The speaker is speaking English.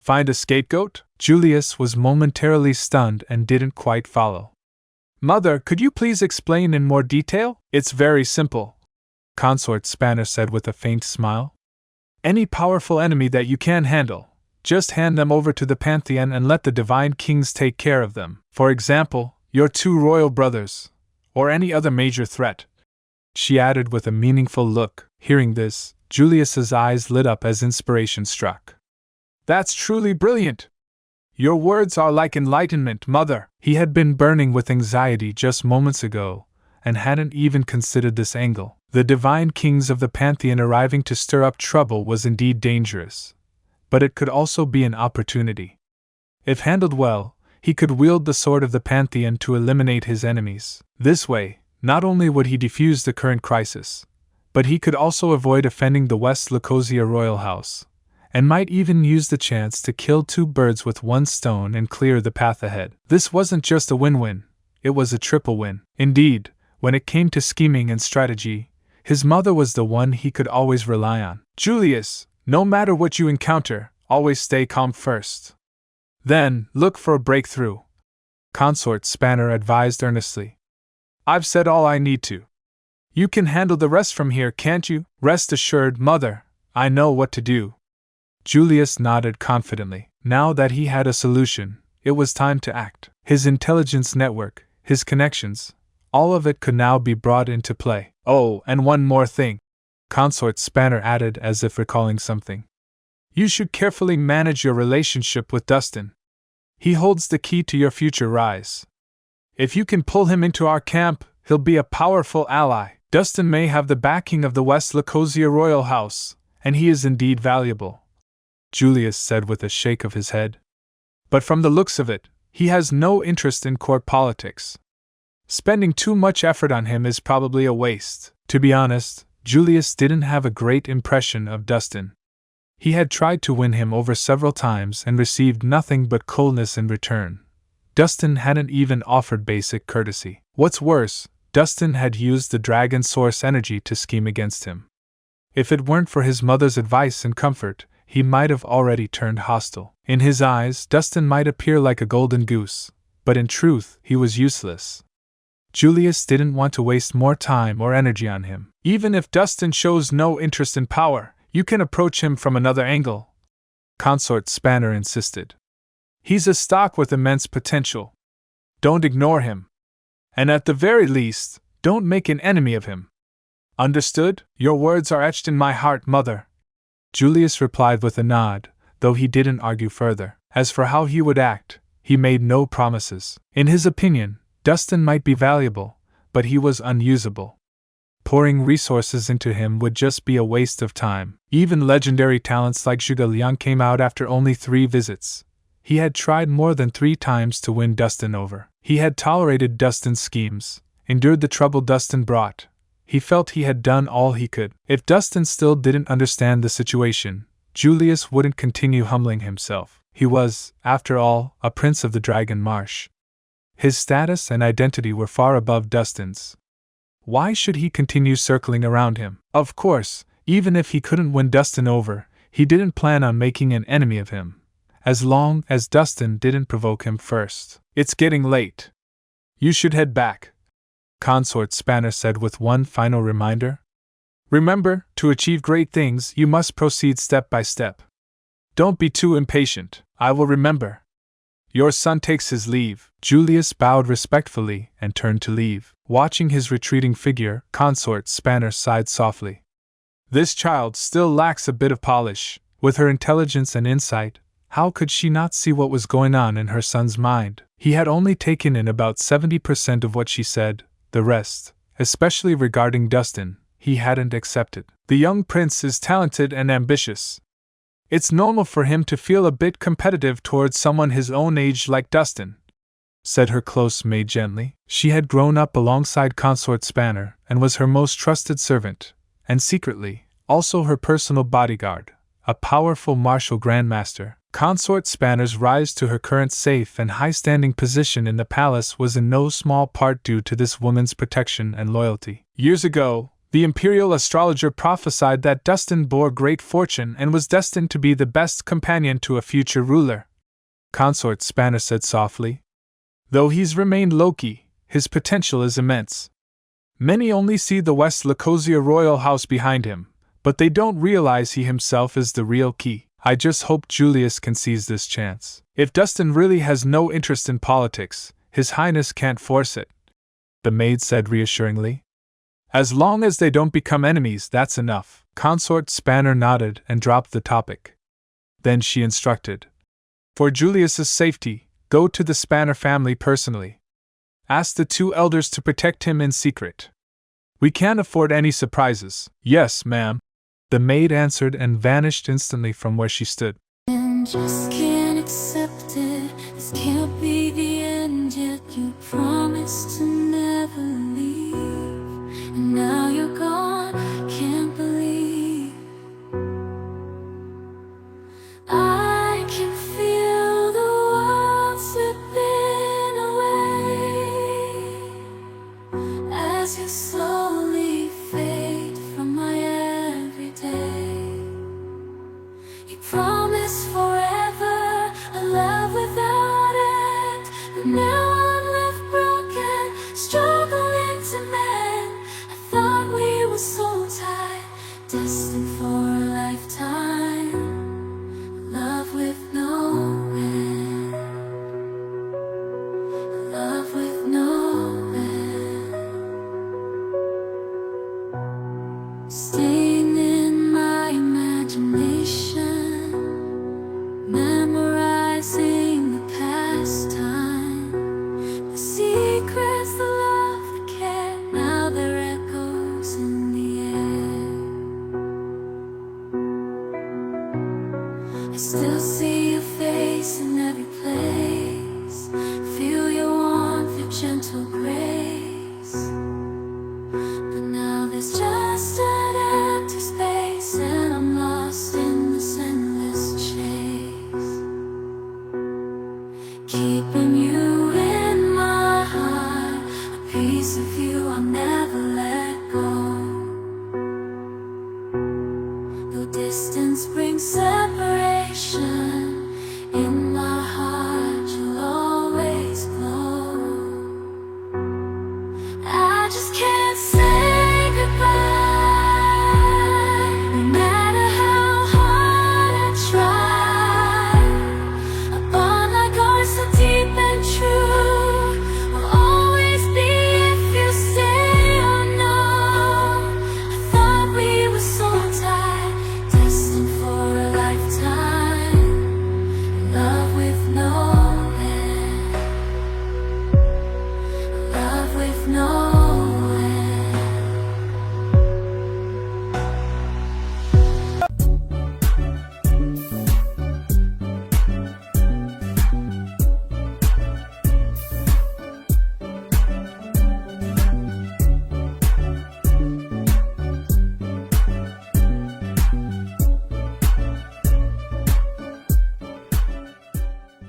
Find a scapegoat? Julius was momentarily stunned and didn't quite follow. Mother, could you please explain in more detail? It's very simple, Consort Spanner said with a faint smile. Any powerful enemy that you can handle, just hand them over to the Pantheon and let the Divine Kings take care of them. For example, your two royal brothers, or any other major threat, she added with a meaningful look. Hearing this, Julius's eyes lit up as inspiration struck. That's truly brilliant! Your words are like enlightenment, Mother. He had been burning with anxiety just moments ago, and hadn't even considered this angle. The Divine Kings of the Pantheon arriving to stir up trouble was indeed dangerous, but it could also be an opportunity. If handled well, he could wield the sword of the Pantheon to eliminate his enemies. This way, not only would he defuse the current crisis, but he could also avoid offending the West Lucosia royal house, and might even use the chance to kill two birds with one stone and clear the path ahead. This wasn't just a win-win, it was a triple win. Indeed, when it came to scheming and strategy, his mother was the one he could always rely on. Julius, no matter what you encounter, always stay calm first. Then, look for a breakthrough, Consort Spanner advised earnestly. I've said all I need to. You can handle the rest from here, can't you? Rest assured, Mother, I know what to do. Julius nodded confidently. Now that he had a solution, it was time to act. His intelligence network, his connections, all of it could now be brought into play. Oh, and one more thing, Consort Spanner added as if recalling something. You should carefully manage your relationship with Dustin. He holds the key to your future rise. If you can pull him into our camp, he'll be a powerful ally. Dustin may have the backing of the West Lucosia royal house, and he is indeed valuable, Julius said with a shake of his head. But from the looks of it, he has no interest in court politics. Spending too much effort on him is probably a waste. To be honest, Julius didn't have a great impression of Dustin. He had tried to win him over several times and received nothing but coldness in return. Dustin hadn't even offered basic courtesy. What's worse, Dustin had used the Dragon Source energy to scheme against him. If it weren't for his mother's advice and comfort, he might have already turned hostile. In his eyes, Dustin might appear like a golden goose, but in truth, he was useless. Julius didn't want to waste more time or energy on him. Even if Dustin shows no interest in power, you can approach him from another angle, Consort Spanner insisted. He's a stock with immense potential. Don't ignore him. And at the very least, don't make an enemy of him. Understood? Your words are etched in my heart, Mother. Julius replied with a nod, though he didn't argue further. As for how he would act, he made no promises. In his opinion, Dustin might be valuable, but he was unusable. Pouring resources into him would just be a waste of time. Even legendary talents like Zhuge Liang came out after only 3 visits. He had tried more than 3 times to win Dustin over. He had tolerated Dustin's schemes, endured the trouble Dustin brought. He felt he had done all he could. If Dustin still didn't understand the situation, Julius wouldn't continue humbling himself. He was, after all, a prince of the Dragon Marsh. His status and identity were far above Dustin's. Why should he continue circling around him? Of course, even if he couldn't win Dustin over, he didn't plan on making an enemy of him, as long as Dustin didn't provoke him first. It's getting late. You should head back, Consort Spanner said with one final reminder. Remember, to achieve great things, you must proceed step by step. Don't be too impatient. I will remember. Your son takes his leave. Julius bowed respectfully and turned to leave. Watching his retreating figure, Consort Spanner sighed softly. This child still lacks a bit of polish. With her intelligence and insight, how could she not see what was going on in her son's mind? He had only taken in about 70% of what she said. The rest, especially regarding Dustin, he hadn't accepted. The young prince is talented and ambitious. It's normal for him to feel a bit competitive towards someone his own age like Dustin, said her close maid gently. She had grown up alongside Consort Spanner and was her most trusted servant, and secretly, also her personal bodyguard, a powerful martial grandmaster. Consort Spanner's rise to her current safe and high-standing position in the palace was in no small part due to this woman's protection and loyalty. Years ago, The imperial astrologer prophesied that Dustin bore great fortune and was destined to be the best companion to a future ruler. Consort Spanner said softly. Though he's remained low-key, his potential is immense. Many only see the West Lacosia royal house behind him, but they don't realize he himself is the real key. I just hope Julius can seize this chance. If Dustin really has no interest in politics, His Highness can't force it, the maid said reassuringly. As long as they don't become enemies, that's enough. Consort Spanner nodded and dropped the topic. Then she instructed. For Julius's safety, go to the Spanner family personally. Ask the two elders to protect him in secret. We can't afford any surprises. Yes, ma'am, the maid answered and vanished instantly from where she stood. And just can't accept it. This can't be the end yet. You promised to never leave, and now you're gone. Can't believe I can feel the world slipping away as you slowly fade from my everyday. You promised forever a love without end, but now I'm left broken, struggling to mend. I thought we were so tight, destined for a lifetime, love with no end, love with no end. Staying in my imagination, memorizing the past time, the secrets, the love, the care, now they're echoes in the air. I still see your face in every place, feel your warmth, your gentle grace, but now there's just an empty space, and I'm lost in this endless chase. Keep